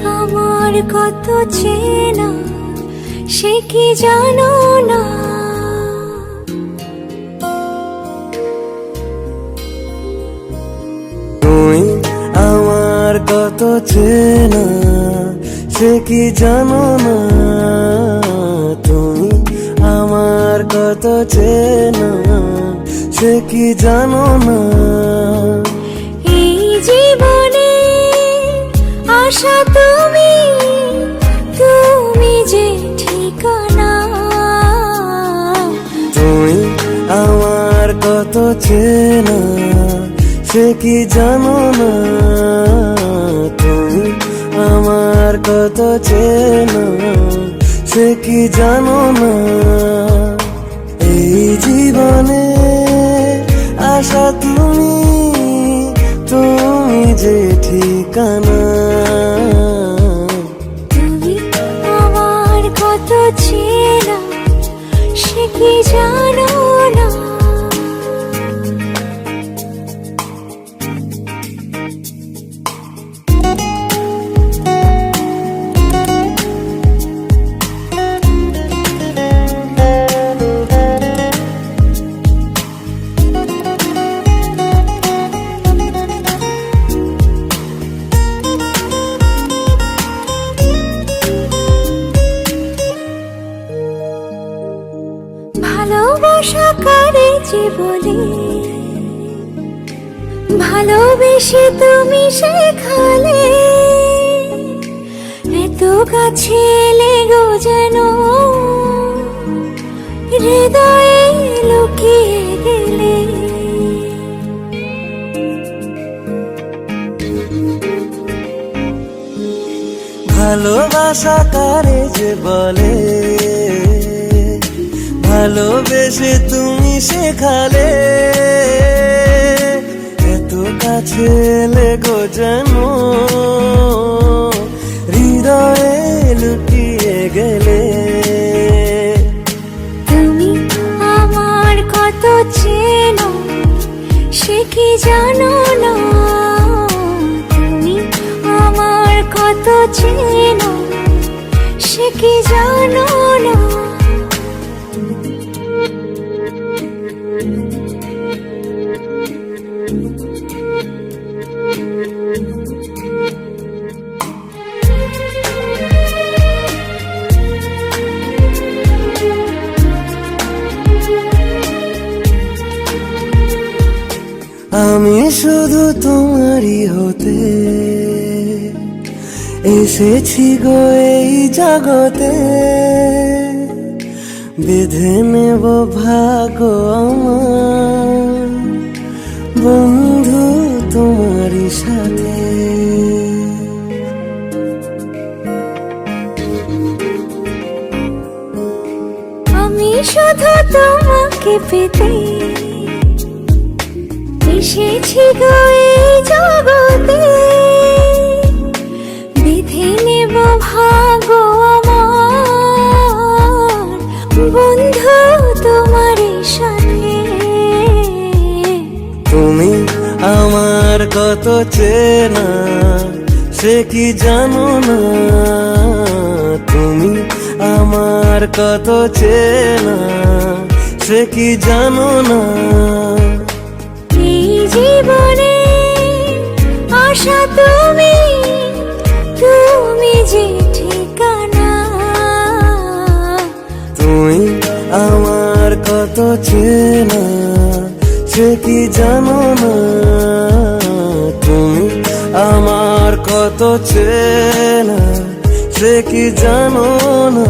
আমার কত চেনা সে কি জানো না। তুমি আমার কত চেনা সে কি জানো না। তুমি আমার কত চেনা সে কি জানো না। এই জীবনে আশা তুমি, তুমি যে ঠিকানা। তুমি আমার কত চেনা সে কি জানো না। তুমি আমার কত চেনা সে কি জানো না। এই জীবনে আশা তুমি, তুমি যে ঠিকানা। তুমি আমার কত চেনা সে কি জানো না। ভালোবাসা কারে যে বলে, ভালোবেসে তুমি শেখালে। এত কাছে লেগো যেন হৃদয়ে লুকিয়ে গেলে। ভালোবাসা কারে যে বলে, ভালোবেসে তুমি শেখালে। এত কাছে লেগো যেন হৃদয়ে লুকিয়ে গেলে। তুমি আমার কত চেনো সে কি জানো না। তুমি আমার কত চেনো সে কি জানো না। আমি শুধু তোমারই হতে এসেছি গো এই জগতে। বেঁধে নেব ভাগ্য আমার বন্ধু তোমারই সাথে। আমি শুধু তোমাকে পেতে এসেছি গো এই জগতে। বেঁধে নেব ভাগ্য আমার বন্ধু তোমার সাথে। তুমি আমার কত চেনা সে কি জানো না। তুমি আমার কত চেনা সে কি জানো না। এই জীবনে আশা তুমি, তুমি যে ঠিকানা। তুমি আমার কত চেনা সে কি জানো না। তুমি আমার কত চেনা সে কি জানো না।